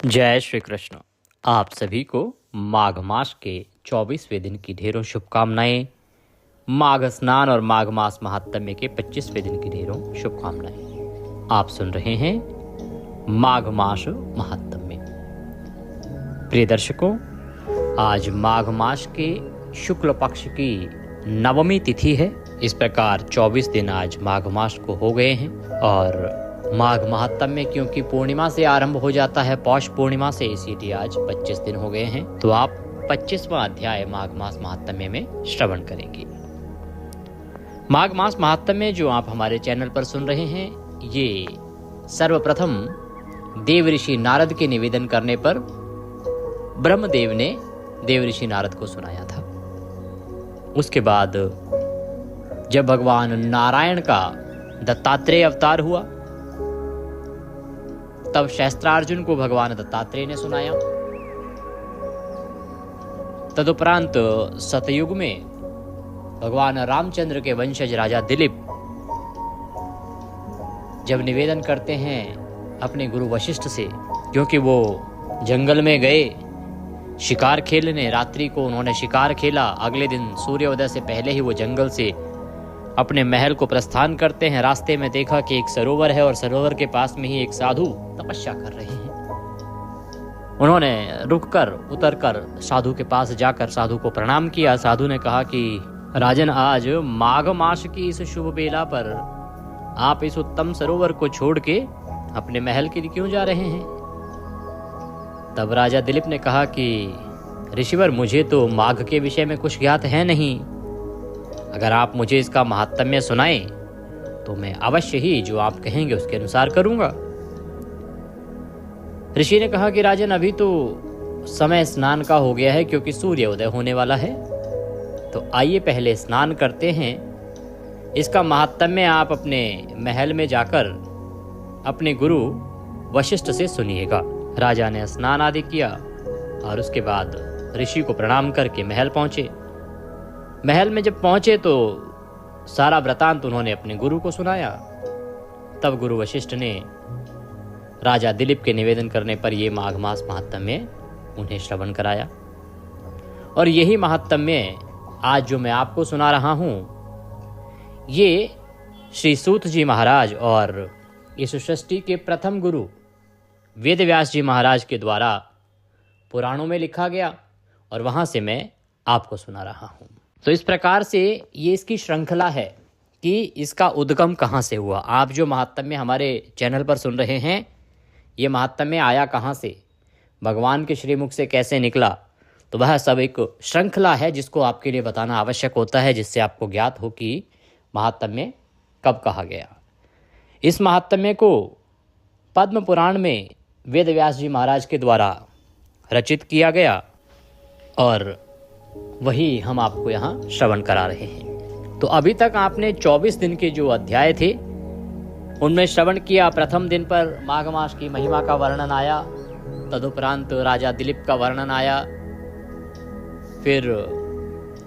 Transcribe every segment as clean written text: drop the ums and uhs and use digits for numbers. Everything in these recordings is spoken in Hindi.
जय श्री कृष्ण। आप सभी को माघ मास के 24वें दिन की ढेरों शुभकामनाएं। माघ स्नान और माघ मास महात्म्य के 25वें दिन की ढेरों शुभकामनाएं। आप सुन रहे हैं माघ मास महात्म्य। प्रिय दर्शकों, आज माघ मास के शुक्ल पक्ष की नवमी तिथि है। इस प्रकार 24 दिन आज माघ मास को हो गए हैं और माघ महात्म्य क्योंकि पूर्णिमा से आरंभ हो जाता है, पौष पूर्णिमा से, इसीलिए आज 25 दिन हो गए हैं। तो आप 25वां अध्याय माघ मास महात्म्य में श्रवण करेंगे। माघ मास महात्म्य जो आप हमारे चैनल पर सुन रहे हैं, ये सर्वप्रथम देव ऋषि नारद के निवेदन करने पर ब्रह्मदेव ने देव ऋषि नारद को सुनाया था। उसके बाद जब भगवान नारायण का दत्तात्रेय अवतार हुआ, तब शस्त्रार्जुन को भगवान दत्तात्रेय ने सुनाया। तदुपरांत सतयुग में भगवान रामचंद्र के वंशज राजा दिलीप जब निवेदन करते हैं अपने गुरु वशिष्ठ से, क्योंकि वो जंगल में गए शिकार खेलने, रात्रि को उन्होंने शिकार खेला, अगले दिन सूर्योदय से पहले ही वो जंगल से अपने महल को प्रस्थान करते हैं। रास्ते में देखा कि एक सरोवर है और सरोवर के पास में ही एक साधु तपस्या कर रहे हैं। उन्होंने रुककर उतरकर साधु के पास जाकर साधु को प्रणाम किया। साधु ने कहा कि राजन, आज माघ मास की इस शुभ बेला पर आप इस उत्तम सरोवर को छोड़ के अपने महल के लिए क्यों जा रहे हैं? तब राजा दिलीप ने कहा कि ऋषिवर, मुझे तो माघ के विषय में कुछ ज्ञात है नहीं। अगर आप मुझे इसका महात्म्य सुनाएं तो मैं अवश्य ही जो आप कहेंगे उसके अनुसार करूंगा। ऋषि ने कहा कि राजन, अभी तो समय स्नान का हो गया है, क्योंकि सूर्योदय होने वाला है। तो आइए पहले स्नान करते हैं। इसका महात्म्य आप अपने महल में जाकर अपने गुरु वशिष्ठ से सुनिएगा। राजा ने स्नान आदि किया और उसके बाद ऋषि को प्रणाम करके महल पहुंचे। महल में जब पहुंचे तो सारा वृतांत उन्होंने अपने गुरु को सुनाया। तब गुरु वशिष्ठ ने राजा दिलीप के निवेदन करने पर यह माघ मास महात्म्य उन्हें श्रवण कराया। और यही महात्म्य आज जो मैं आपको सुना रहा हूं, ये श्री सूत जी महाराज और इस सृष्टि के प्रथम गुरु वेद व्यास जी महाराज के द्वारा पुराणों में लिखा गया और वहां से मैं आपको सुना रहा हूं। तो इस प्रकार से ये इसकी श्रृंखला है कि इसका उद्गम कहाँ से हुआ। आप जो महात्म्य हमारे चैनल पर सुन रहे हैं, ये महात्म्य आया कहाँ से, भगवान के श्रीमुख से कैसे निकला, तो वह सब एक श्रृंखला है जिसको आपके लिए बताना आवश्यक होता है, जिससे आपको ज्ञात हो कि महात्म्य कब कहा गया। इस महात्म्य को पद्म पुराण में वेद व्यास जी महाराज के द्वारा रचित किया गया और वही हम आपको यहाँ श्रवण करा रहे हैं। तो अभी तक आपने 24 दिन के जो अध्याय थे उनमें श्रवण किया। प्रथम दिन पर माघ मास की महिमा का वर्णन आया, तदुपरांत राजा दिलीप का वर्णन आया, फिर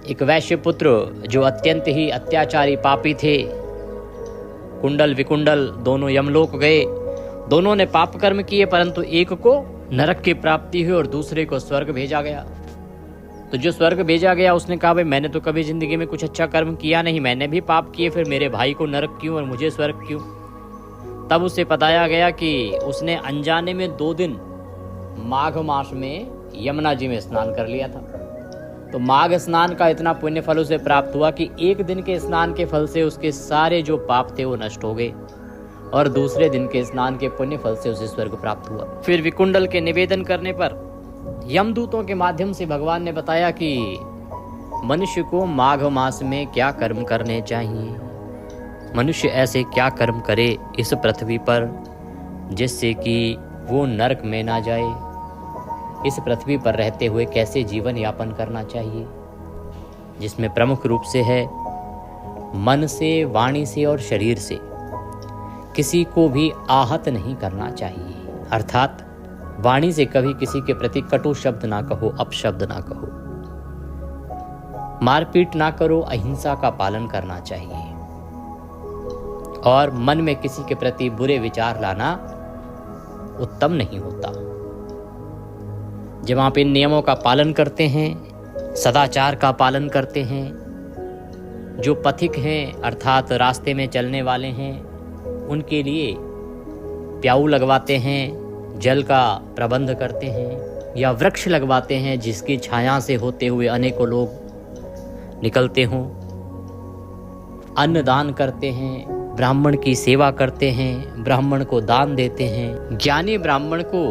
एक वैश्य पुत्र जो अत्यंत ही अत्याचारी पापी थे, कुंडल विकुंडल दोनों यमलोक गए। दोनों ने पाप कर्म किए, परंतु एक को नरक की प्राप्ति हुई और दूसरे को स्वर्ग भेजा गया। तो जो स्वर्ग भेजा गया उसने कहा, भाई मैंने तो कभी जिंदगी में कुछ अच्छा कर्म किया नहीं, मैंने भी पाप किए, फिर मेरे भाई को नरक क्यों और मुझे स्वर्ग क्यों? तब उसे बताया गया कि उसने अनजाने में 2 दिन माघ मास में यमुना जी में स्नान कर लिया था। तो माघ स्नान का इतना पुण्य फल उसे प्राप्त हुआ कि एक दिन के स्नान के फल से उसके सारे जो पाप थे वो नष्ट हो गए और दूसरे दिन के स्नान के पुण्य फल से उसे स्वर्ग प्राप्त हुआ। फिर विकुंडल के निवेदन करने पर यमदूतों के माध्यम से भगवान ने बताया कि मनुष्य को माघ मास में क्या कर्म करने चाहिए, मनुष्य ऐसे क्या कर्म करे इस पृथ्वी पर जिससे कि वो नरक में ना जाए, इस पृथ्वी पर रहते हुए कैसे जीवन यापन करना चाहिए, जिसमें प्रमुख रूप से है मन से, वाणी से और शरीर से किसी को भी आहत नहीं करना चाहिए। अर्थात वाणी से कभी किसी के प्रति कटु शब्द ना कहो, अपशब्द ना कहो, मारपीट ना करो, अहिंसा का पालन करना चाहिए और मन में किसी के प्रति बुरे विचार लाना उत्तम नहीं होता। जब आप इन नियमों का पालन करते हैं, सदाचार का पालन करते हैं, जो पथिक हैं अर्थात रास्ते में चलने वाले हैं उनके लिए प्याऊ लगवाते हैं, जल का प्रबंध करते हैं, या वृक्ष लगवाते हैं जिसकी छाया से होते हुए अनेकों लोग निकलते हों, अन्न दान करते हैं, ब्राह्मण की सेवा करते हैं, ब्राह्मण को दान देते हैं, ज्ञानी ब्राह्मण को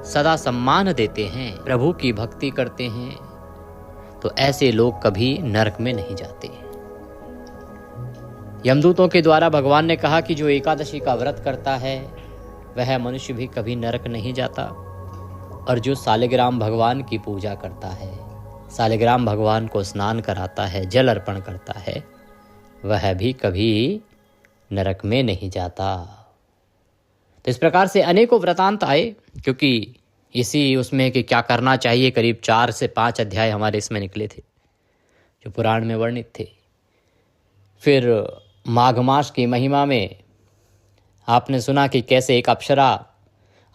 सदा सम्मान देते हैं, प्रभु की भक्ति करते हैं, तो ऐसे लोग कभी नरक में नहीं जाते। यमदूतों के द्वारा भगवान ने कहा कि जो एकादशी का व्रत करता है वह मनुष्य भी कभी नरक नहीं जाता, और जो सालिग्राम भगवान की पूजा करता है, सालिग्राम भगवान को स्नान कराता है, जल अर्पण करता है, वह भी कभी नरक में नहीं जाता। तो इस प्रकार से अनेकों वृतांत आए, क्योंकि इसी उसमें कि क्या करना चाहिए करीब 4 से 5 अध्याय हमारे इसमें निकले थे जो पुराण में वर्णित थे। फिर माघ मास की महिमा में आपने सुना कि कैसे एक अप्सरा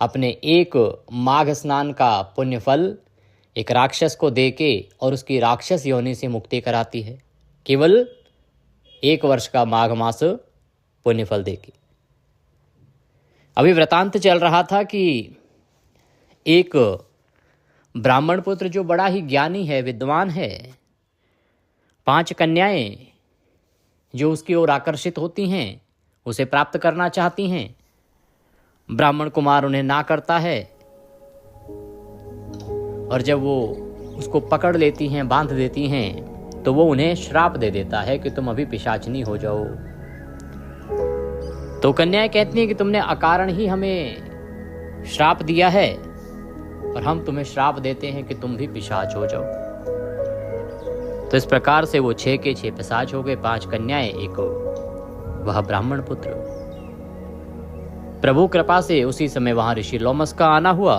अपने एक माघ स्नान का पुण्य फल एक राक्षस को देके और उसकी राक्षस योनि से मुक्ति कराती है, केवल 1 वर्ष का माघ मास पुण्य फल देके। अभी वृतांत चल रहा था कि एक ब्राह्मण पुत्र जो बड़ा ही ज्ञानी है, विद्वान है, 5 कन्याएं जो उसकी ओर आकर्षित होती हैं, उसे प्राप्त करना चाहती हैं, ब्राह्मण कुमार उन्हें ना करता है, और जब वो उसको पकड़ लेती हैं, बांध देती हैं, तो वो उन्हें श्राप दे देता है कि तुम अभी पिशाचिनी हो जाओ। तो कन्याएं कहती हैं कि तुमने अकारण ही हमें श्राप दिया है, और हम तुम्हें श्राप देते हैं कि तुम भी पिशाच हो जाओ। तो इस प्रकार से वो 6 के 6 पिशाच हो गए, 5 कन्याएं, एक वह ब्राह्मण पुत्र। प्रभु कृपा से उसी समय वहां ऋषि लोमस का आना हुआ।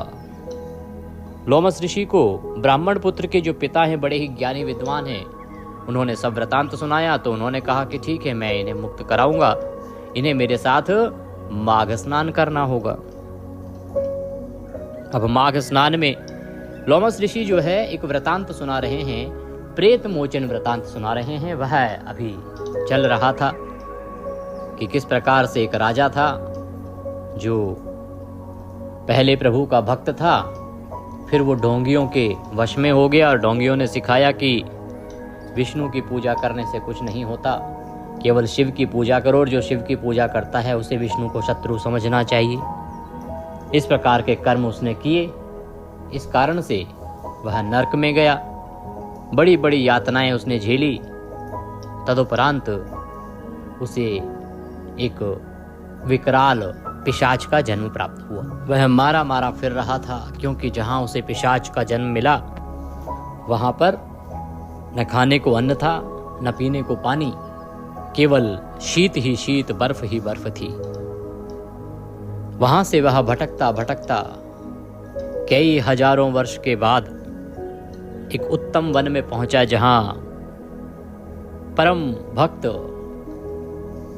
लोमस ऋषि को ब्राह्मण पुत्र के जो पिता हैं, बड़े ही ज्ञानी विद्वान हैं, उन्होंने सब वृतांत सुनाया। तो उन्होंने कहा कि ठीक है, मैं इन्हें मुक्त कराऊंगा, इन्हें मेरे साथ माघ स्नान करना होगा। अब माघ स्नान में लोमस ऋषि जो है एक वृतांत सुना रहे हैं, प्रेत मोचन वृतांत सुना रहे हैं। वह अभी चल रहा था कि किस प्रकार से एक राजा था जो पहले प्रभु का भक्त था, फिर वो ढोंगियों के वश में हो गया, और ढोंगियों ने सिखाया कि विष्णु की पूजा करने से कुछ नहीं होता, केवल शिव की पूजा करो, और जो शिव की पूजा करता है उसे विष्णु को शत्रु समझना चाहिए। इस प्रकार के कर्म उसने किए, इस कारण से वह नरक में गया, बड़ी बड़ी यातनाएं उसने झेली। तदुपरांत उसे एक विकराल पिशाच का जन्म प्राप्त हुआ। वह मारा मारा फिर रहा था, क्योंकि जहां उसे पिशाच का जन्म मिला वहां पर न खाने को अन्न था, न पीने को पानी, केवल शीत ही शीत, बर्फ ही बर्फ थी। वहां से वह भटकता भटकता कई हजारों वर्ष के बाद एक उत्तम वन में पहुंचा, जहां परम भक्त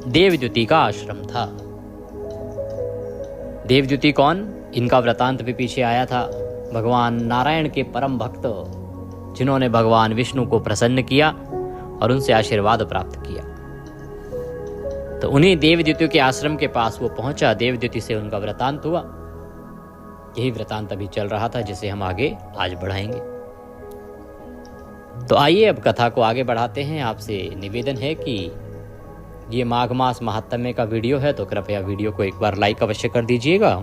देवद्युति का आश्रम था। देवद्युति कौन? इनका वृतांत भी पीछे आया था। भगवान नारायण के परम भक्त, जिन्होंने भगवान विष्णु को प्रसन्न किया और उनसे आशीर्वाद प्राप्त किया। तो उन्हीं देवद्युति के आश्रम के पास वो पहुंचा, देवद्युति से उनका वृतांत हुआ। यही वृतांत अभी चल रहा था, जिसे हम आगे आज बढ़ाएंगे। तो आइए अब कथा को आगे बढ़ाते हैं। आपसे निवेदन है कि ये माघ मास महात्म्य का वीडियो है, तो कृपया वीडियो को एक बार लाइक अवश्य कर दीजिएगा।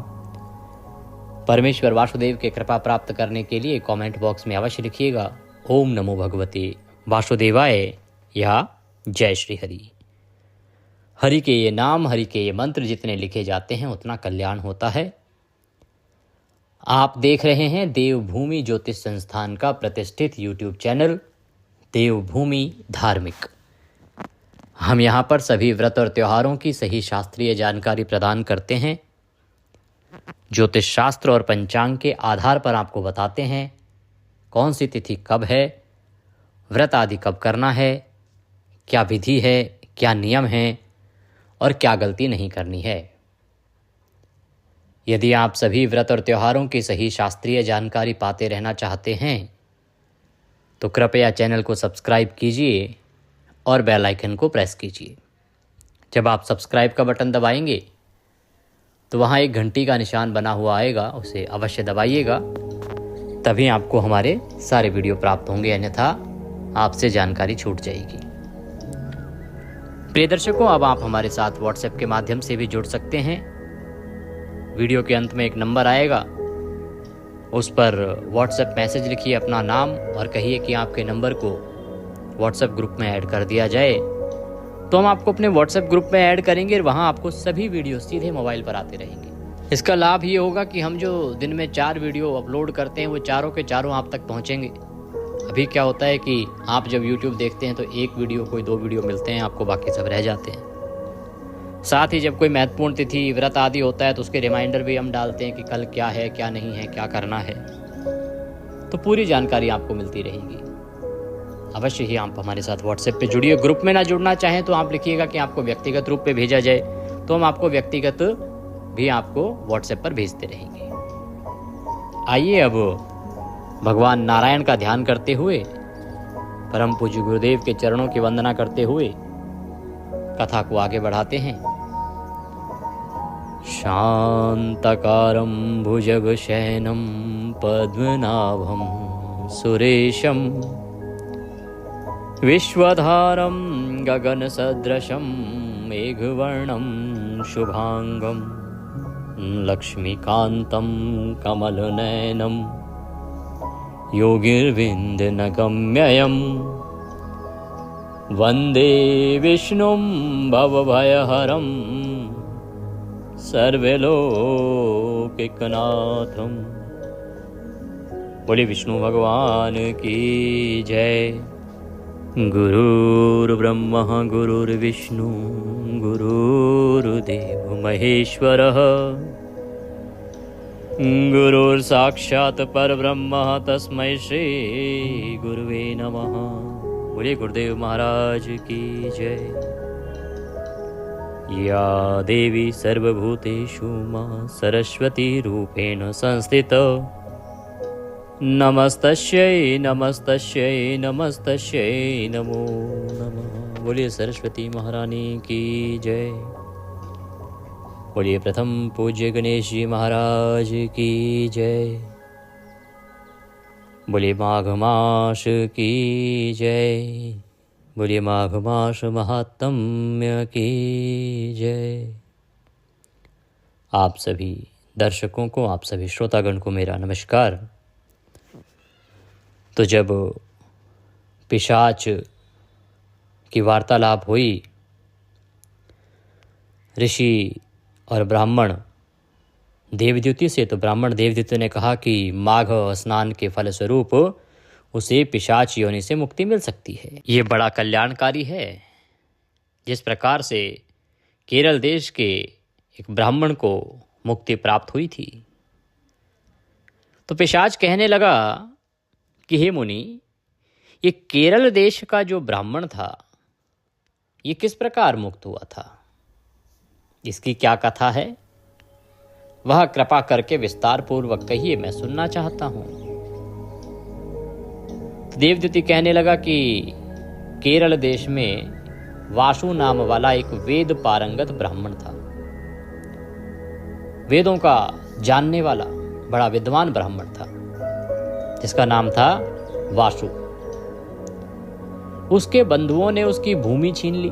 परमेश्वर वासुदेव के कृपा प्राप्त करने के लिए कमेंट बॉक्स में अवश्य लिखिएगा ओम नमो भगवते वासुदेवाय या जय श्री हरि। हरि के ये नाम, हरि के ये मंत्र जितने लिखे जाते हैं उतना कल्याण होता है। आप देख रहे हैं देवभूमि ज्योतिष संस्थान का प्रतिष्ठित यूट्यूब चैनल देवभूमि धार्मिक। हम यहाँ पर सभी व्रत और त्योहारों की सही शास्त्रीय जानकारी प्रदान करते हैं। ज्योतिष शास्त्र और पंचांग के आधार पर आपको बताते हैं कौन सी तिथि कब है, व्रत आदि कब करना है, क्या विधि है, क्या नियम है और क्या गलती नहीं करनी है। यदि आप सभी व्रत और त्योहारों की सही शास्त्रीय जानकारी पाते रहना चाहते हैं तो कृपया चैनल को सब्सक्राइब कीजिए और बेल आइकन को प्रेस कीजिए। जब आप सब्सक्राइब का बटन दबाएंगे तो वहाँ एक घंटी का निशान बना हुआ आएगा, उसे अवश्य दबाइएगा, तभी आपको हमारे सारे वीडियो प्राप्त होंगे, अन्यथा आपसे जानकारी छूट जाएगी। प्रिय दर्शकों, अब आप हमारे साथ व्हाट्सएप के माध्यम से भी जुड़ सकते हैं। वीडियो के अंत में एक नंबर आएगा, उस पर व्हाट्सएप मैसेज लिखिए अपना नाम और कहिए कि आपके नंबर को व्हाट्सएप ग्रुप में ऐड कर दिया जाए, तो हम आपको अपने व्हाट्सएप ग्रुप में ऐड करेंगे और वहाँ आपको सभी वीडियो सीधे मोबाइल पर आते रहेंगे। इसका लाभ ये होगा कि हम जो दिन में 4 वीडियो अपलोड करते हैं वो चारों के चारों आप तक पहुँचेंगे। अभी क्या होता है कि आप जब YouTube देखते हैं तो एक वीडियो, कोई 2 वीडियो मिलते हैं आपको, बाकी सब रह जाते हैं। साथ ही जब कोई महत्वपूर्ण तिथि, व्रत आदि होता है तो उसके रिमाइंडर भी हम डालते हैं कि कल क्या है, क्या नहीं है, क्या करना है, तो पूरी जानकारी आपको मिलती रहेगी। अवश्य ही आप हमारे साथ व्हाट्सएप पे जुड़िए। ग्रुप में ना जुड़ना चाहें तो आप लिखिएगा कि आपको व्यक्तिगत रूप पे भेजा जाए, तो हम आपको व्यक्तिगत भी आपको व्हाट्सएप पर भेजते रहेंगे। आइए अब भगवान नारायण का ध्यान करते हुए, परम पूज्य गुरुदेव के चरणों की वंदना करते हुए कथा को आगे बढ़ाते हैं। शांतकारं भुजगशयनं पद्मनाभं सुरेशं विश्वधारं गगनसदृशं मेघवर्णं शुभांगं लक्ष्मीकान्तं कमलनयनं योगिर्विन्दनगम्यं वन्दे विष्णुं भवभयहरं सर्वलोकैकनाथं। बोले विष्णु भगवान की जय। गुरुर्ब्रह्मा गुरुर्विष्णु गुरुर्देव महेश्वरः गुरुर्साक्षात् परब्रह्म तस्मै श्री गुरुवे नमः। बोले गुरुदेव महाराज की जय। या देवी सर्वभूतेषु मां सरस्वती रूपेण संस्थिता नमस्तस्यै नमस्तस्यै नमस्तस्यै नमो नमः। बोलिए सरस्वती महारानी की जय। बोलिए प्रथम पूज्य गणेश जी महाराज की जय। बोलिए माघ मास की जय। बोलिए माघ मास महात्म्य की जय। आप सभी दर्शकों को, आप सभी श्रोतागण को मेरा नमस्कार। तो जब पिशाच की वार्तालाप हुई, ऋषि और ब्राह्मण देवद्युति से, तो ब्राह्मण देवद्युति ने कहा कि माघ स्नान के फलस्वरूप उसे पिशाच योनि से मुक्ति मिल सकती है। ये बड़ा कल्याणकारी है। जिस प्रकार से केरल देश के एक ब्राह्मण को मुक्ति प्राप्त हुई थी, तो पिशाच कहने लगा कि हे मुनि, ये केरल देश का जो ब्राह्मण था ये किस प्रकार मुक्त हुआ था, इसकी क्या कथा है, वह कृपा करके विस्तार पूर्वक कहिए, मैं सुनना चाहता हूं। देवद्युति कहने लगा कि केरल देश में वासु नाम वाला एक वेद पारंगत ब्राह्मण था। वेदों का जानने वाला बड़ा विद्वान ब्राह्मण था, जिसका नाम था वासु। उसके बंधुओं ने उसकी भूमि छीन ली,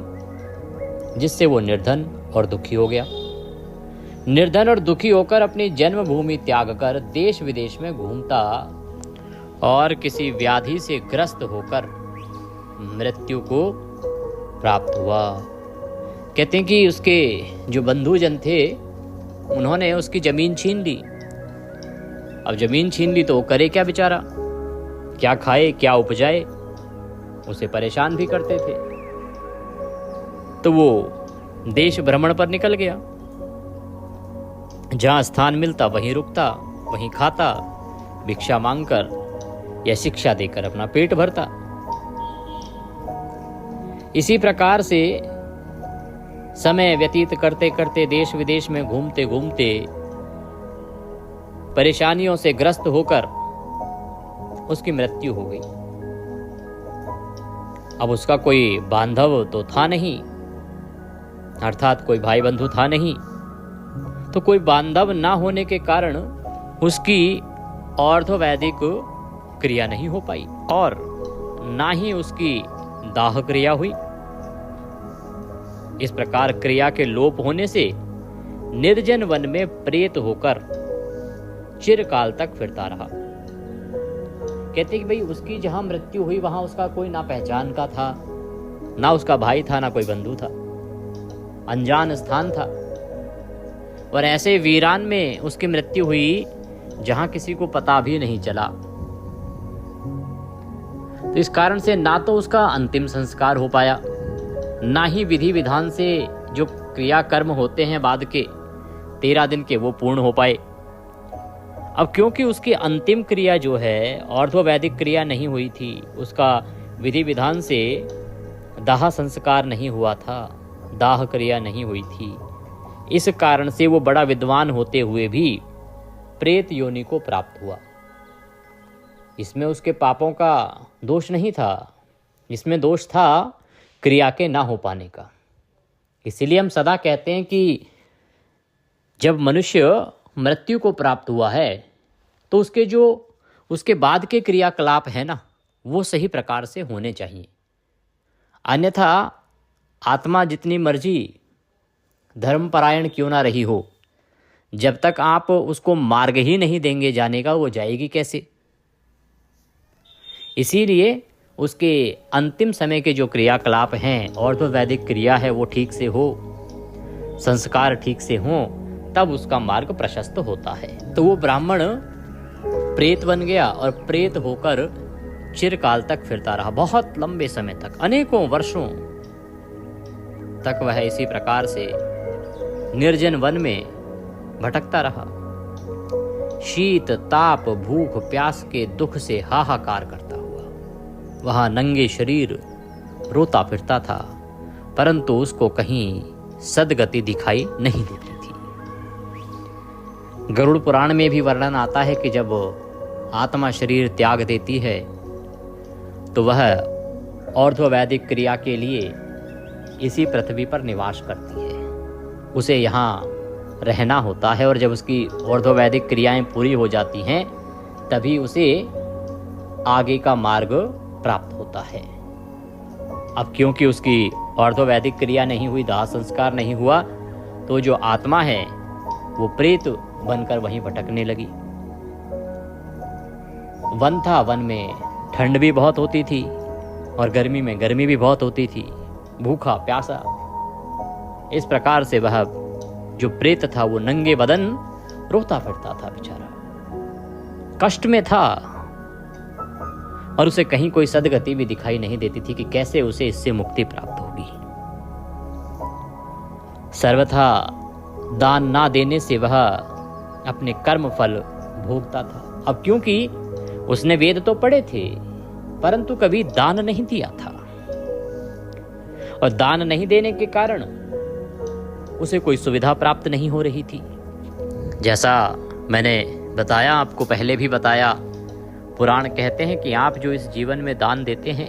जिससे वो निर्धन और दुखी हो गया। निर्धन और दुखी होकर अपनी जन्मभूमि त्याग कर देश विदेश में घूमता और किसी व्याधि से ग्रस्त होकर मृत्यु को प्राप्त हुआ। कहते हैं कि उसके जो बंधुजन थे उन्होंने उसकी जमीन छीन ली। अब जमीन छीन ली तो वो करे क्या बेचारा, क्या खाए क्या उपजाए, उसे परेशान भी करते थे। तो वो देश भ्रमण पर निकल गया, जहां स्थान मिलता वहीं रुकता, वहीं खाता, भिक्षा मांगकर या शिक्षा देकर अपना पेट भरता। इसी प्रकार से समय व्यतीत करते करते देश विदेश में घूमते घूमते परेशानियों से ग्रस्त होकर उसकी मृत्यु हो गई। अब उसका कोई बांधव तो था नहीं, अर्थात कोई भाई बंधु था नहीं, तो कोई बांधव ना होने के कारण उसकी ऑर्थोवैदिक क्रिया नहीं हो पाई और ना ही उसकी दाह क्रिया हुई। इस प्रकार क्रिया के लोप होने से निर्जन वन में प्रेत होकर चिरकाल तक फिरता रहा। कहते कि भाई उसकी जहां मृत्यु हुई वहां उसका कोई ना पहचान का था, ना उसका भाई था, ना कोई बंधु था, अनजान स्थान था और ऐसे वीरान में उसकी मृत्यु हुई जहां किसी को पता भी नहीं चला। तो इस कारण से ना तो उसका अंतिम संस्कार हो पाया, ना ही विधि विधान से जो क्रिया कर्म होते हैं बाद के 13 दिन के वो पूर्ण हो पाए। अब क्योंकि उसकी अंतिम क्रिया जो है ऑर्थोवैदिक क्रिया नहीं हुई थी, उसका विधि विधान से दाह संस्कार नहीं हुआ था, दाह क्रिया नहीं हुई थी, इस कारण से वो बड़ा विद्वान होते हुए भी प्रेत योनि को प्राप्त हुआ। इसमें उसके पापों का दोष नहीं था, इसमें दोष था क्रिया के ना हो पाने का। इसीलिए हम सदा कहते हैं कि जब मनुष्य मृत्यु को प्राप्त हुआ है तो उसके बाद के क्रियाकलाप है ना, वो सही प्रकार से होने चाहिए। अन्यथा आत्मा जितनी मर्जी धर्मपरायण क्यों ना रही हो, जब तक आप उसको मार्ग ही नहीं देंगे जाने का, वो जाएगी कैसे। इसीलिए उसके अंतिम समय के जो क्रियाकलाप हैं, ऑर्थोवैदिक क्रिया है, वो ठीक से हो, संस्कार ठीक से हो, तब उसका मार्ग प्रशस्त होता है। तो वो ब्राह्मण प्रेत बन गया और प्रेत होकर चिरकाल तक फिरता रहा, बहुत लंबे समय तक, अनेकों वर्षों तक वह इसी प्रकार से निर्जन वन में भटकता रहा। शीत ताप भूख प्यास के दुख से हाहाकार करता हुआ वहां नंगे शरीर रोता फिरता था, परंतु उसको कहीं सद्गति दिखाई नहीं देती थी। गरुड़ पुराण में भी वर्णन आता है कि जब आत्मा शरीर त्याग देती है तो वह ऑर्थोवैदिक क्रिया के लिए इसी पृथ्वी पर निवास करती है, उसे यहाँ रहना होता है और जब उसकी ऑर्थोवैदिक क्रियाएं पूरी हो जाती हैं तभी उसे आगे का मार्ग प्राप्त होता है। अब क्योंकि उसकी ऑर्थोवैदिक क्रिया नहीं हुई, दाह संस्कार नहीं हुआ, तो जो आत्मा है वो प्रेत बनकर वहीं भटकने लगी। वन था, वन में ठंड भी बहुत होती थी और गर्मी में गर्मी भी बहुत होती थी, भूखा प्यासा। इस प्रकार से वह जो प्रेत था वो नंगे बदन रोता फिरता था, बेचारा कष्ट में था और उसे कहीं कोई सद्गति भी दिखाई नहीं देती थी कि कैसे उसे इससे मुक्ति प्राप्त होगी। सर्वथा दान ना देने से वह अपने कर्म फल भोगता था। अब क्योंकि उसने वेद तो पढ़े थे परंतु कभी दान नहीं दिया था और दान नहीं देने के कारण उसे कोई सुविधा प्राप्त नहीं हो रही थी। जैसा मैंने बताया, आपको पहले भी बताया, पुराण कहते हैं कि आप जो इस जीवन में दान देते हैं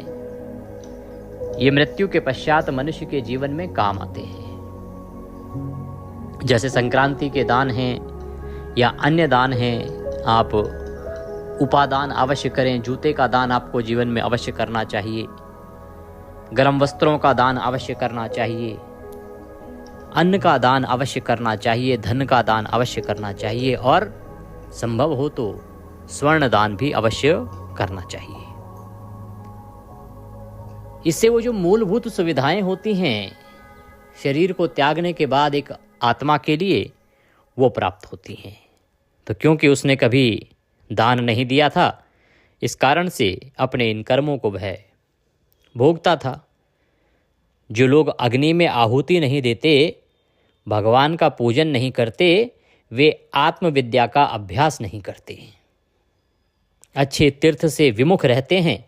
ये मृत्यु के पश्चात मनुष्य के जीवन में काम आते हैं। जैसे संक्रांति के दान हैं या अन्य दान हैं, आप उपादान अवश्य करें। जूते का दान आपको जीवन में अवश्य करना चाहिए, गर्म वस्त्रों का दान अवश्य करना चाहिए, अन्न का दान अवश्य करना चाहिए, धन का दान अवश्य करना चाहिए और संभव हो तो स्वर्ण दान भी अवश्य करना चाहिए। इससे वो जो मूलभूत सुविधाएं होती हैं शरीर को त्यागने के बाद एक आत्मा के लिए, वो प्राप्त होती हैं। तो क्योंकि उसने कभी दान नहीं दिया था, इस कारण से अपने इन कर्मों को वह भोगता था। जो लोग अग्नि में आहुति नहीं देते, भगवान का पूजन नहीं करते, वे आत्मविद्या का अभ्यास नहीं करते, अच्छे तीर्थ से विमुख रहते हैं।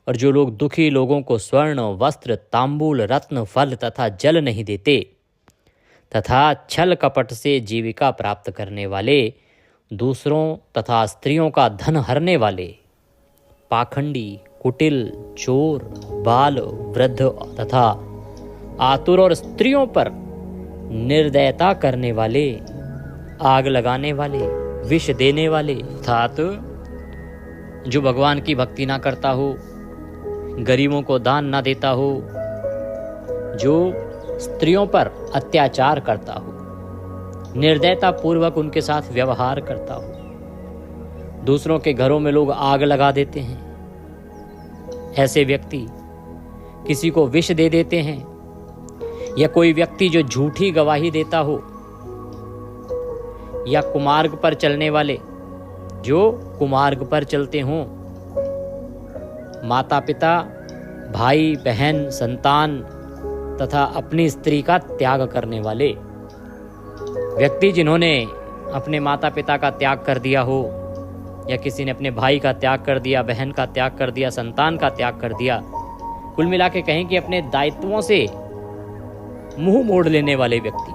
और जो लोग दुखी लोगों को स्वर्ण वस्त्र तांबूल रत्न फल तथा जल नहीं देते तथा छल कपट से जीविका प्राप्त करने वाले, दूसरों तथा स्त्रियों का धन हरने वाले, पाखंडी, कुटिल, चोर, बाल, वृद्ध तथा आतुर और स्त्रियों पर निर्दयता करने वाले, आग लगाने वाले, विष देने वाले, अर्थात जो भगवान की भक्ति ना करता हो, गरीबों को दान ना देता हो, जो स्त्रियों पर अत्याचार करता हो, निर्दयता पूर्वक उनके साथ व्यवहार करता हो, दूसरों के घरों में लोग आग लगा देते हैं, ऐसे व्यक्ति किसी को विष दे देते हैं, या कोई व्यक्ति जो झूठी गवाही देता हो, या कुमार्ग पर चलने वाले जो कुमार्ग पर चलते हों, माता पिता, भाई बहन, संतान तथा अपनी स्त्री का त्याग करने वाले व्यक्ति, जिन्होंने अपने माता पिता का त्याग कर दिया हो, या किसी ने अपने भाई का त्याग कर दिया, बहन का त्याग कर दिया, संतान का त्याग कर दिया, कुल मिला के कहें कि अपने दायित्वों से मुंह मोड़ लेने वाले व्यक्ति,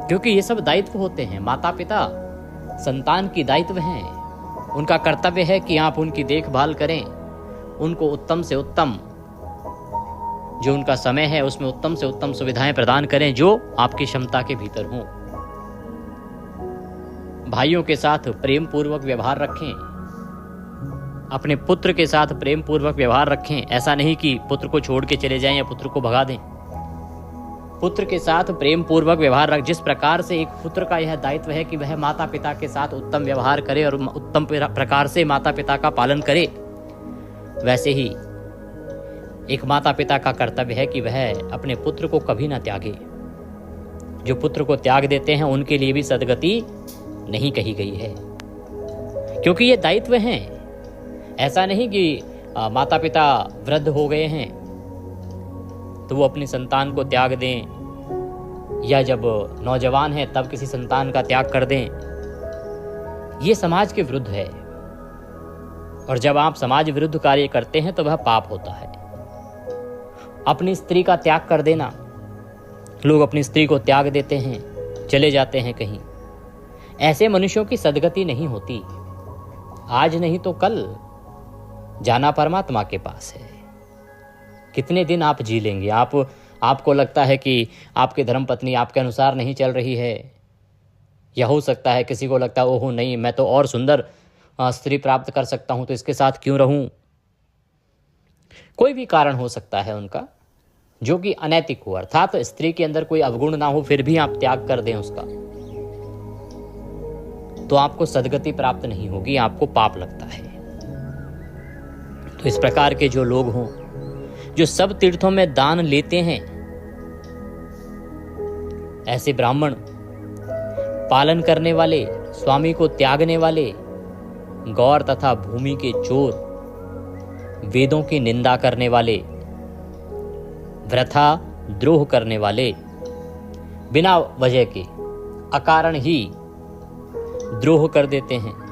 क्योंकि ये सब दायित्व होते हैं। माता पिता संतान की दायित्व हैं, उनका कर्तव्य है कि आप उनकी देखभाल करें, उनको उत्तम से उत्तम जो उनका समय है उसमें उत्तम से उत्तम सुविधाएं प्रदान करें जो आपकी क्षमता के भीतर हों। भाइयों के साथ प्रेम पूर्वक व्यवहार रखें, अपने पुत्र के साथ प्रेम पूर्वक व्यवहार रखें। ऐसा नहीं कि पुत्र को छोड़ के चले जाएं या पुत्र को भगा दें। पुत्र के साथ प्रेम पूर्वक व्यवहार रख, जिस प्रकार से एक पुत्र का यह दायित्व है कि वह माता पिता के साथ उत्तम व्यवहार करे और उत्तम प्रकार से माता पिता का पालन करे, वैसे ही एक माता पिता का कर्तव्य है कि वह अपने पुत्र को कभी ना त्यागे। जो पुत्र को त्याग देते हैं उनके लिए भी सद्गति नहीं कही गई है, क्योंकि ये दायित्व हैं। ऐसा नहीं कि माता पिता वृद्ध हो गए हैं तो वो अपनी संतान को त्याग दें, या जब नौजवान है तब किसी संतान का त्याग कर दें। ये समाज के विरुद्ध है, और जब आप समाज विरुद्ध कार्य करते हैं तो वह पाप होता है। अपनी स्त्री का त्याग कर देना, लोग अपनी स्त्री को त्याग देते हैं, चले जाते हैं कहीं, ऐसे मनुष्यों की सद्गति नहीं होती। आज नहीं तो कल जाना परमात्मा के पास है। कितने दिन आप जी लेंगे? आपको लगता है कि आपकी धर्मपत्नी आपके अनुसार नहीं चल रही है, या हो सकता है किसी को लगता है ओहो नहीं, मैं तो और सुंदर स्त्री प्राप्त कर सकता हूं तो इसके साथ क्यों रहूं। कोई भी कारण हो सकता है उनका जो कि अनैतिक हो, अर्थात स्त्री के अंदर कोई अवगुण ना हो, फिर भी आप त्याग कर दें उसका, तो आपको सद्गति प्राप्त नहीं होगी, आपको पाप लगता है। तो इस प्रकार के जो लोग हों जो सब तीर्थों में दान लेते हैं, ऐसे ब्राह्मण, पालन करने वाले, स्वामी को त्यागने वाले, गौर तथा भूमि के चोर, वेदों की निंदा करने वाले, वृथा द्रोह करने वाले, बिना वजह के अकारण ही द्रोह कर देते हैं,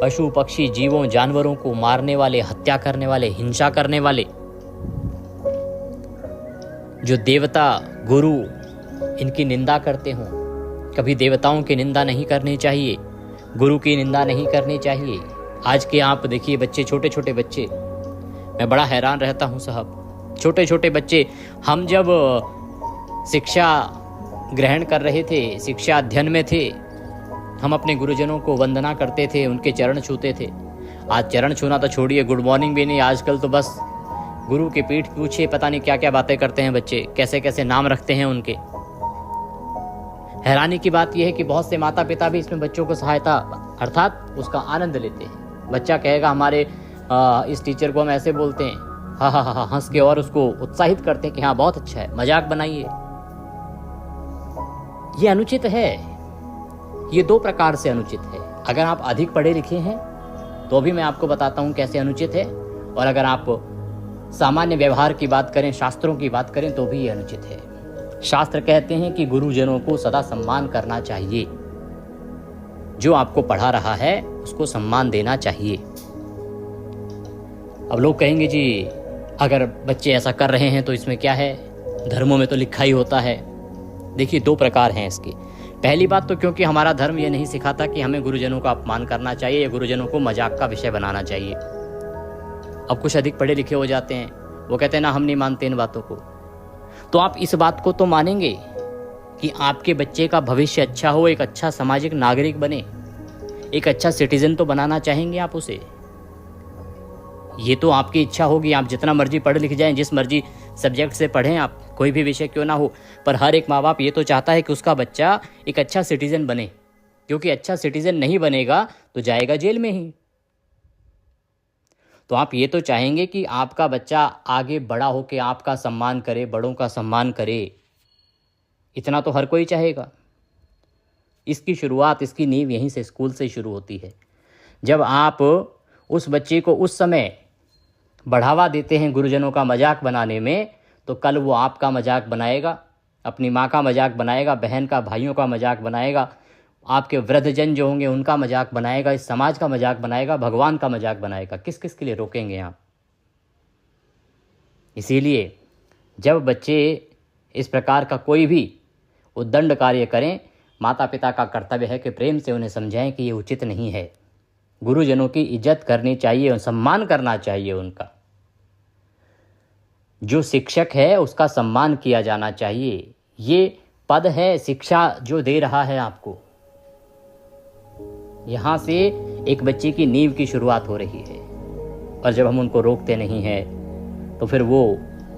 पशु पक्षी जीवों जानवरों को मारने वाले, हत्या करने वाले, हिंसा करने वाले, जो देवता गुरु इनकी निंदा करते हों। कभी देवताओं की निंदा नहीं करनी चाहिए, गुरु की निंदा नहीं करनी चाहिए। आज के आप देखिए बच्चे, छोटे छोटे बच्चे, मैं बड़ा हैरान रहता हूं साहब, छोटे छोटे बच्चे। हम जब शिक्षा ग्रहण कर रहे थे, शिक्षा अध्ययन में थे, हम अपने गुरुजनों को वंदना करते थे, उनके चरण छूते थे। आज चरण छूना तो छोड़िए, गुड मॉर्निंग भी नहीं, आजकल तो बस गुरु की पीठ पूछे पता नहीं क्या क्या बातें करते हैं बच्चे, कैसे कैसे नाम रखते हैं उनके। हैरानी की बात यह है कि बहुत से माता पिता भी इसमें बच्चों को सहायता अर्थात उसका आनंद लेते हैं। बच्चा कहेगा हमारे इस टीचर को हम ऐसे बोलते हैं, हाँ हाँ हाँ, हंस के और उसको उत्साहित करते हैं कि हाँ बहुत अच्छा है, मजाक बनाइए। ये अनुचित है, ये दो प्रकार से अनुचित है। अगर आप अधिक पढ़े लिखे हैं तो भी मैं आपको बताता हूं कैसे अनुचित है, और अगर आप सामान्य व्यवहार की बात करें, शास्त्रों की बात करें तो भी ये अनुचित है। शास्त्र कहते हैं कि गुरुजनों को सदा सम्मान करना चाहिए, जो आपको पढ़ा रहा है उसको सम्मान देना चाहिए। अब लोग कहेंगे जी अगर बच्चे ऐसा कर रहे हैं तो इसमें क्या है, धर्मों में तो लिखा ही होता है। देखिए दो प्रकार हैं इसके, पहली बात तो क्योंकि हमारा धर्म ये नहीं सिखाता कि हमें गुरुजनों का अपमान करना चाहिए या गुरुजनों को मजाक का विषय बनाना चाहिए। अब कुछ अधिक पढ़े लिखे हो जाते हैं, वो कहते हैं ना हम नहीं मानते इन बातों को। तो आप इस बात को तो मानेंगे कि आपके बच्चे का भविष्य अच्छा हो, एक अच्छा सामाजिक नागरिक बने, एक अच्छा सिटीजन तो बनाना चाहेंगे आप उसे। ये तो आपकी इच्छा होगी, आप जितना मर्जी पढ़ लिख जाएं, जिस मर्जी सब्जेक्ट से पढ़ें आप, कोई भी विषय क्यों ना हो, पर हर एक माँ बाप ये तो चाहता है कि उसका बच्चा एक अच्छा सिटीजन बने, क्योंकि अच्छा सिटीजन नहीं बनेगा तो जाएगा जेल में ही। तो आप ये तो चाहेंगे कि आपका बच्चा आगे बड़ा होकर आपका सम्मान करे, बड़ों का सम्मान करे, इतना तो हर कोई चाहेगा। इसकी शुरुआत, इसकी नींव यहीं से, स्कूल से शुरू होती है। जब आप उस बच्चे को उस समय बढ़ावा देते हैं गुरुजनों का मजाक बनाने में, तो कल वो आपका मजाक बनाएगा, अपनी माँ का मजाक बनाएगा, बहन का, भाइयों का मजाक बनाएगा, आपके वृद्धजन जो होंगे उनका मजाक बनाएगा, इस समाज का मजाक बनाएगा, भगवान का मजाक बनाएगा। किस किस के लिए रोकेंगे आप? इसीलिए जब बच्चे इस प्रकार का कोई भी उद्दंड कार्य करें, माता पिता का कर्तव्य है कि प्रेम से उन्हें समझाएं कि ये उचित नहीं है। गुरुजनों की इज्जत करनी चाहिए और सम्मान करना चाहिए उनका। जो शिक्षक है उसका सम्मान किया जाना चाहिए। ये पद है, शिक्षा जो दे रहा है आपको, यहाँ से एक बच्चे की नींव की शुरुआत हो रही है। और जब हम उनको रोकते नहीं हैं तो फिर वो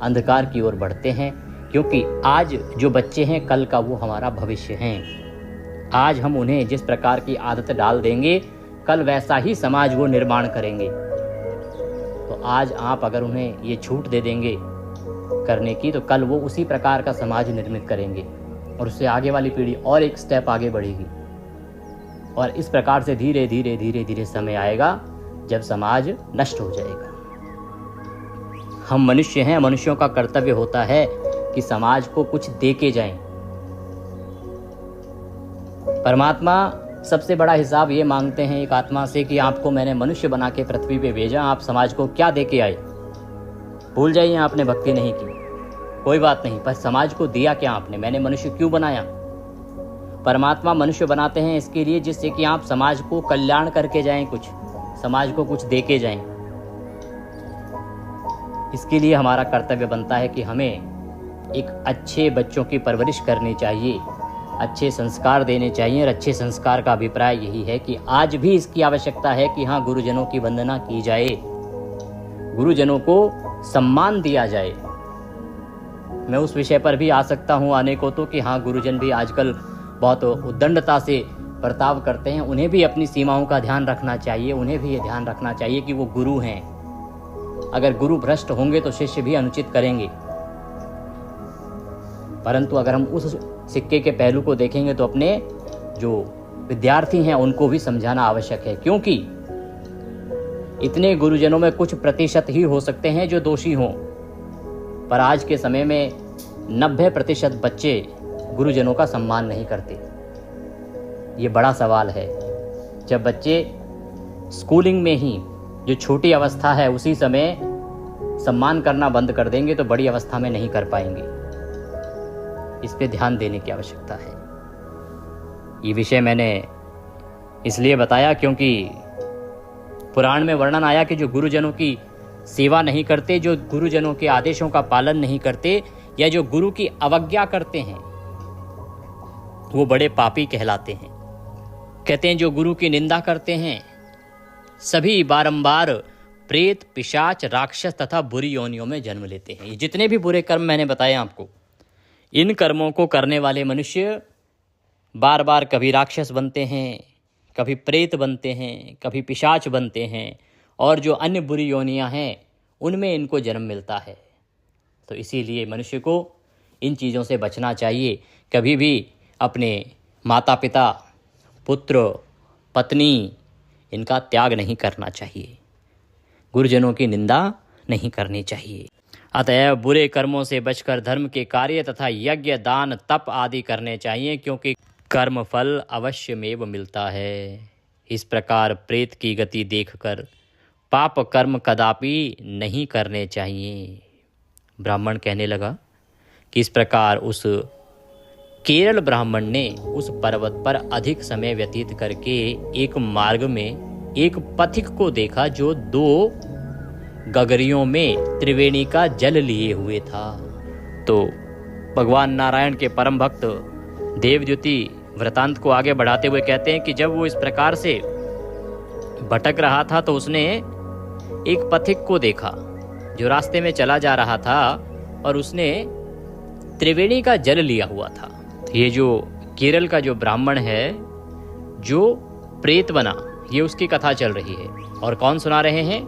अंधकार की ओर बढ़ते हैं, क्योंकि आज जो बच्चे हैं कल का वो हमारा भविष्य हैं। आज हम उन्हें जिस प्रकार की आदत डाल देंगे, कल वैसा ही समाज वो निर्माण करेंगे। तो आज आप अगर उन्हें ये छूट दे देंगे करने की, तो कल वो उसी प्रकार का समाज निर्मित करेंगे और उससे आगे वाली पीढ़ी और एक स्टेप आगे बढ़ेगी। और इस प्रकार से धीरे धीरे धीरे धीरे समय आएगा जब समाज नष्ट हो जाएगा। हम मनुष्य हैं, मनुष्यों का कर्तव्य होता है कि समाज को कुछ दे के जाएं। परमात्मा सबसे बड़ा हिसाब ये मांगते हैं एक आत्मा से कि आपको मैंने मनुष्य बना के पृथ्वी पे भेजा, आप समाज को क्या दे के आए? भूल जाइए आपने भक्ति नहीं की, कोई बात नहीं, पर समाज को दिया क्या आपने? मैंने मनुष्य क्यों बनाया? परमात्मा मनुष्य बनाते हैं इसके लिए जिससे कि आप समाज को कल्याण करके जाएं, कुछ समाज को कुछ दे के जाएं। इसके लिए हमारा कर्तव्य बनता है कि हमें एक अच्छे बच्चों की परवरिश करनी चाहिए, अच्छे संस्कार देने चाहिए। और अच्छे संस्कार का अभिप्राय यही है कि आज भी इसकी आवश्यकता है कि हाँ, गुरुजनों की वंदना की जाए, गुरुजनों को सम्मान दिया जाए। मैं उस विषय पर भी आ सकता हूँ आने को तो कि हाँ, गुरुजन भी आजकल बहुत उद्दंडता से बर्ताव करते हैं, उन्हें भी अपनी सीमाओं का ध्यान रखना चाहिए। उन्हें भी ये ध्यान रखना चाहिए कि वो गुरु हैं। अगर गुरु भ्रष्ट होंगे तो शिष्य भी अनुचित करेंगे। परंतु अगर हम उस सिक्के के पहलू को देखेंगे तो अपने जो विद्यार्थी हैं उनको भी समझाना आवश्यक है, क्योंकि इतने गुरुजनों में कुछ प्रतिशत ही हो सकते हैं जो दोषी हों, पर आज के समय में 90% बच्चे गुरुजनों का सम्मान नहीं करते। ये बड़ा सवाल है। जब बच्चे स्कूलिंग में ही जो छोटी अवस्था है उसी समय सम्मान करना बंद कर देंगे तो बड़ी अवस्था में नहीं कर पाएंगे। इस पे ध्यान देने की आवश्यकता है। ये विषय मैंने इसलिए बताया क्योंकि पुराण में वर्णन आया कि जो गुरुजनों की सेवा नहीं करते, जो गुरुजनों के आदेशों का पालन नहीं करते या जो गुरु की अवज्ञा करते हैं, वो बड़े पापी कहलाते हैं। कहते हैं जो गुरु की निंदा करते हैं सभी बारंबार प्रेत, पिशाच, राक्षस तथा बुरी योनियों में जन्म लेते हैं। ये जितने भी बुरे कर्म मैंने बताए आपको, इन कर्मों को करने वाले मनुष्य बार बार कभी राक्षस बनते हैं, कभी प्रेत बनते हैं, कभी पिशाच बनते हैं, और जो अन्य बुरी योनियां हैं उनमें इनको जन्म मिलता है। तो इसीलिए मनुष्य को इन चीज़ों से बचना चाहिए। कभी भी अपने माता पिता, पुत्र, पत्नी, इनका त्याग नहीं करना चाहिए, गुरुजनों की निंदा नहीं करनी चाहिए। अतएव बुरे कर्मों से बचकर धर्म के कार्य तथा यज्ञ, दान, तप आदि करने चाहिए, क्योंकि कर्म फल अवश्यमेव मिलता है। इस प्रकार प्रेत की गति देखकर पाप कर्म कदापि नहीं करने चाहिए। ब्राह्मण कहने लगा कि इस प्रकार उस केरल ब्राह्मण ने उस पर्वत पर अधिक समय व्यतीत करके एक मार्ग में एक पथिक को देखा जो 2 गगरियों में त्रिवेणी का जल लिए हुए था। तो भगवान नारायण के परम भक्त देवद्युति वृतांत को आगे बढ़ाते हुए कहते हैं कि जब वो इस प्रकार से भटक रहा था तो उसने एक पथिक को देखा जो रास्ते में चला जा रहा था और उसने त्रिवेणी का जल लिया हुआ था। ये जो केरल का जो ब्राह्मण है जो प्रेत बना, ये उसकी कथा चल रही है। और कौन सुना रहे हैं?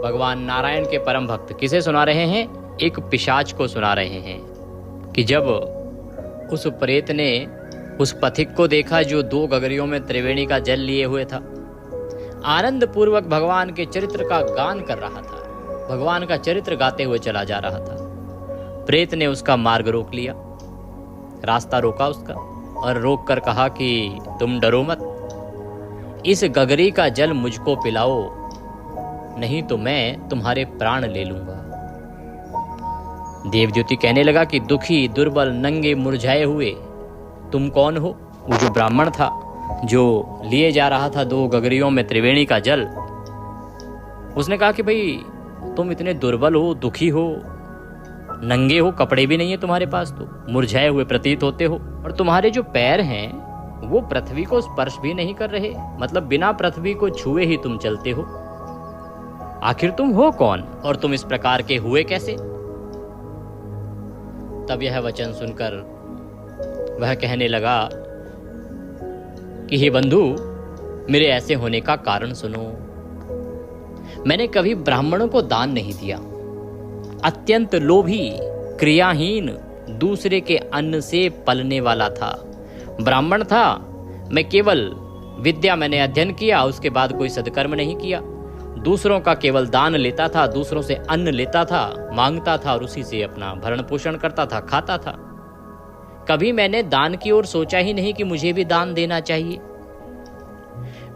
भगवान नारायण के परम भक्त। किसे सुना रहे हैं? एक पिशाच को सुना रहे हैं कि जब उस प्रेत ने उस पथिक को देखा जो 2 गगरियों में त्रिवेणी का जल लिए हुए था, आनंद पूर्वक भगवान के चरित्र का गान कर रहा था, भगवान का चरित्र गाते हुए चला जा रहा था। प्रेत ने उसका मार्ग रोक लिया, रास्ता रोका उसका और रोक कर कहा कि तुम डरो मत, इस गगरी का जल मुझको पिलाओ, नहीं तो मैं तुम्हारे प्राण ले लूंगा। देवद्युति कहने लगा कि दुखी, दुर्बल, नंगे, मुरझाए हुए तुम कौन हो? वो जो ब्राह्मण था जो लिए जा रहा था 2 गगरियों में त्रिवेणी का जल, उसने कहा कि भाई तुम इतने दुर्बल हो, दुखी हो, नंगे हो, कपड़े भी नहीं है तुम्हारे पास, तो मुरझाए हुए प्रतीत होते हो, और तुम्हारे जो पैर हैं वो पृथ्वी को स्पर्श भी नहीं कर रहे, मतलब बिना पृथ्वी को छुए ही तुम चलते हो। आखिर तुम हो कौन और तुम इस प्रकार के हुए कैसे? तब यह वचन सुनकर वह कहने लगा कि हे बंधु, मेरे ऐसे होने का कारण सुनो। मैंने कभी ब्राह्मणों को दान नहीं दिया, अत्यंत लोभी, क्रियाहीन, दूसरे के अन्न से पलने वाला था, ब्राह्मण था। मैं केवल विद्या मैंने अध्ययन किया, उसके बाद कोई सदकर्म नहीं किया। दूसरों का केवल दान लेता था, दूसरों से अन्न लेता था, मांगता था और उसी से अपना भरण पोषण करता था, खाता था। कभी मैंने दान की ओर सोचा ही नहीं कि मुझे भी दान देना चाहिए।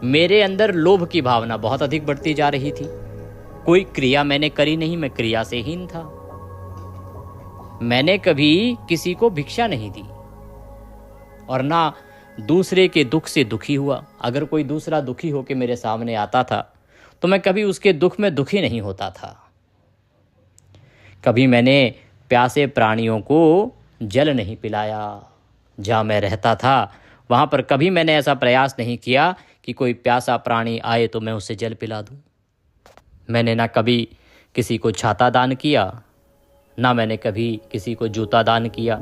मेरे अंदर लोभ की भावना बहुत अधिक बढ़ती जा रही थी। कोई क्रिया मैंने करी नहीं, मैं क्रिया से हीन था। मैंने कभी किसी को भिक्षा नहीं दी और ना दूसरे के दुख से दुखी हुआ। अगर कोई दूसरा दुखी होकर मेरे सामने आता था तो मैं कभी उसके दुख में दुखी नहीं होता था। कभी मैंने प्यासे प्राणियों को जल नहीं पिलाया। जहाँ मैं रहता था वहाँ पर कभी मैंने ऐसा प्रयास नहीं किया कि कोई प्यासा प्राणी आए तो मैं उसे जल पिला दूँ। मैंने ना कभी किसी को छाता दान किया, ना मैंने कभी किसी को जूता दान किया,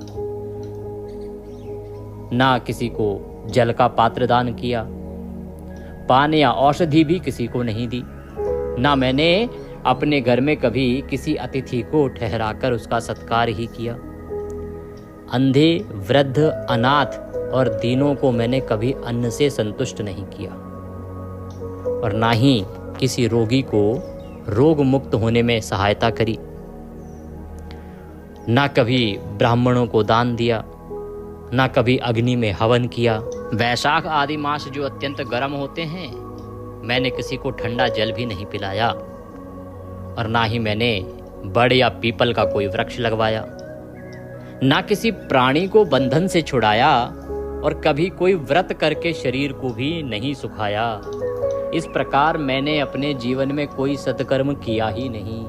ना किसी को जल का पात्र दान किया। पान या औषधि भी किसी को नहीं दी। ना मैंने अपने घर में कभी किसी अतिथि को ठहराकर उसका सत्कार ही किया। अंधे, वृद्ध, अनाथ और दीनों को मैंने कभी अन्न से संतुष्ट नहीं किया और ना ही किसी रोगी को रोग मुक्त होने में सहायता करी। ना कभी ब्राह्मणों को दान दिया, ना कभी अग्नि में हवन किया। वैशाख आदि मास जो अत्यंत गर्म होते हैं, मैंने किसी को ठंडा जल भी नहीं पिलाया और ना ही मैंने बड़ या पीपल का कोई वृक्ष लगवाया। ना किसी प्राणी को बंधन से छुड़ाया और कभी कोई व्रत करके शरीर को भी नहीं सुखाया। इस प्रकार मैंने अपने जीवन में कोई सत्कर्म किया ही नहीं।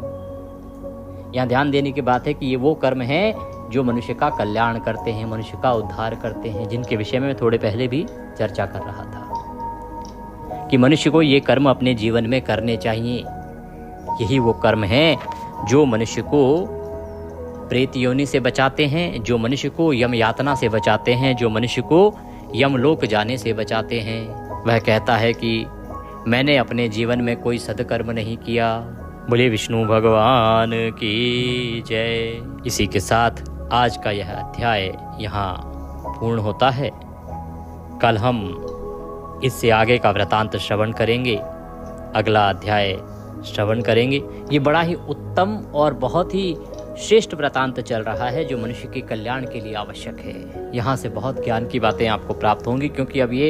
यहाँ ध्यान देने की बात है कि ये वो कर्म हैं जो मनुष्य का कल्याण करते हैं, मनुष्य का उद्धार करते हैं, जिनके विषय में मैं थोड़े पहले भी चर्चा कर रहा था कि मनुष्य को ये कर्म अपने जीवन में करने चाहिए। यही वो कर्म हैं जो मनुष्य को प्रेत योनि से बचाते हैं, जो मनुष्य को यम यातना से बचाते हैं, जो मनुष्य को यमलोक जाने से बचाते हैं। वह कहता है कि मैंने अपने जीवन में कोई सत्कर्म नहीं किया। बोले विष्णु भगवान की जय। इसी के साथ आज का यह अध्याय यहाँ पूर्ण होता है। कल हम इससे आगे का वृतांत श्रवण करेंगे, अगला अध्याय श्रवण करेंगे। ये बड़ा ही उत्तम और बहुत ही श्रेष्ठ वृतांत चल रहा है जो मनुष्य के कल्याण के लिए आवश्यक है। यहाँ से बहुत ज्ञान की बातें आपको प्राप्त होंगी, क्योंकि अब ये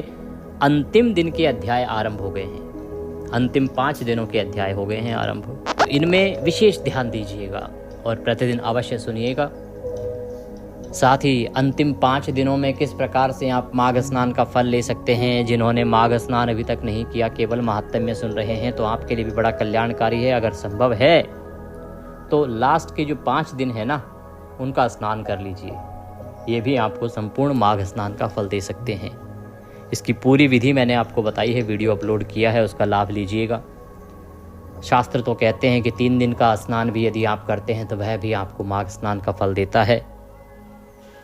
अंतिम दिन के अध्याय आरंभ हो गए हैं। अंतिम 5 दिनों के अध्याय हो गए हैं आरंभ। तो इनमें विशेष ध्यान दीजिएगा और प्रतिदिन अवश्य सुनिएगा। साथ ही अंतिम 5 दिनों में किस प्रकार से आप माघ स्नान का फल ले सकते हैं। जिन्होंने माघ स्नान अभी तक नहीं किया, केवल महात्म्य सुन रहे हैं, तो आपके लिए भी बड़ा कल्याणकारी है। अगर संभव है तो लास्ट के जो 5 दिन है ना, उनका स्नान कर लीजिए। ये भी आपको संपूर्ण माघ स्नान का फल दे सकते हैं। इसकी पूरी विधि मैंने आपको बताई है, वीडियो अपलोड किया है, उसका लाभ लीजिएगा। शास्त्र तो कहते हैं कि 3 दिन का स्नान भी यदि आप करते हैं तो वह भी आपको माघ स्नान का फल देता है।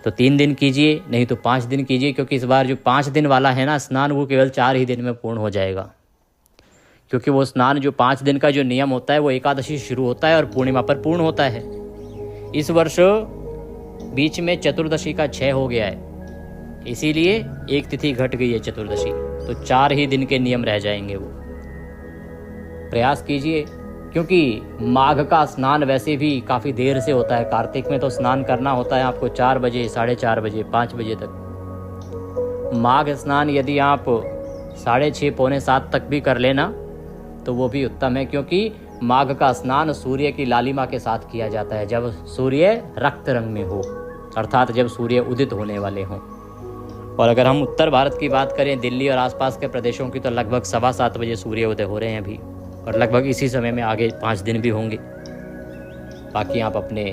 तो 3 दिन कीजिए, नहीं तो 5 दिन कीजिए, क्योंकि इस बार जो 5 दिन वाला है ना स्नान, वो केवल 4 ही दिन में पूर्ण हो जाएगा। क्योंकि वो स्नान जो 5 दिन का जो नियम होता है वो एकादशी शुरू होता है और पूर्णिमा पर पूर्ण होता है। इस वर्ष बीच में चतुर्दशी का क्षय हो गया है, इसीलिए एक तिथि घट गई है चतुर्दशी, तो 4 ही दिन के नियम रह जाएंगे। वो प्रयास कीजिए, क्योंकि माघ का स्नान वैसे भी काफ़ी देर से होता है। कार्तिक में तो स्नान करना होता है आपको 4 बजे, 4:30 बजे, 5 बजे तक। माघ स्नान यदि आप 6:30, पौने 7 तक भी कर लेना तो वो भी उत्तम है, क्योंकि माघ का स्नान सूर्य की लालिमा के साथ किया जाता है, जब सूर्य रक्त रंग में हो, अर्थात जब सूर्य उदित होने वाले हों। और अगर हम उत्तर भारत की बात करें, दिल्ली और आसपास के प्रदेशों की, तो लगभग 7:15 बजे सूर्य उदय हो रहे हैं अभी, और लगभग इसी समय में आगे 5 दिन भी होंगे। बाकी आप अपने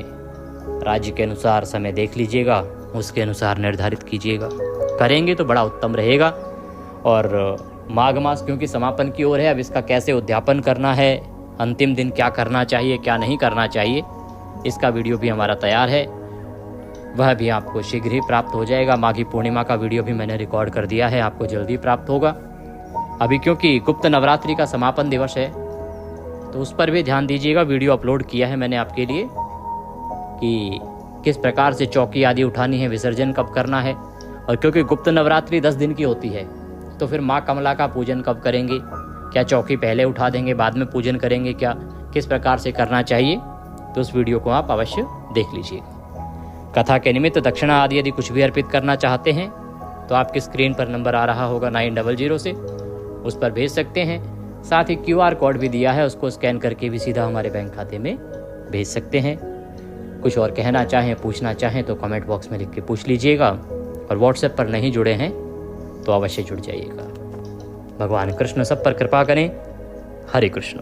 राज्य के अनुसार समय देख लीजिएगा, उसके अनुसार निर्धारित कीजिएगा, करेंगे तो बड़ा उत्तम रहेगा। और माघ मास क्योंकि समापन की ओर है, अब इसका कैसे उद्यापन करना है, अंतिम दिन क्या करना चाहिए, क्या नहीं करना चाहिए, इसका वीडियो भी हमारा तैयार है, वह भी आपको शीघ्र ही प्राप्त हो जाएगा। माघी पूर्णिमा का वीडियो भी मैंने रिकॉर्ड कर दिया है, आपको जल्दी प्राप्त होगा। अभी क्योंकि गुप्त नवरात्रि का समापन दिवस है, तो उस पर भी ध्यान दीजिएगा। वीडियो अपलोड किया है मैंने आपके लिए कि किस प्रकार से चौकी आदि उठानी है, विसर्जन कब करना है। और क्योंकि गुप्त नवरात्रि 10 दिन की होती है, तो फिर माँ कमला का पूजन कब करेंगे, क्या चौकी पहले उठा देंगे बाद में पूजन करेंगे, क्या किस प्रकार से करना चाहिए, तो उस वीडियो को आप अवश्य देख लीजिएगा। कथा के निमित्त दक्षिणा आदि यदि कुछ भी अर्पित करना चाहते हैं तो आपकी स्क्रीन पर नंबर आ रहा होगा 900 से, उस पर भेज सकते हैं। साथ ही QR कोड भी दिया है, उसको स्कैन करके भी सीधा हमारे बैंक खाते में भेज सकते हैं। कुछ और कहना चाहें, पूछना चाहें तो कमेंट बॉक्स में लिख के पूछ लीजिएगा। और व्हाट्सएप पर नहीं जुड़े हैं तो अवश्य जुड़ जाइएगा। भगवान कृष्ण सब पर कृपा करें। हरे कृष्ण।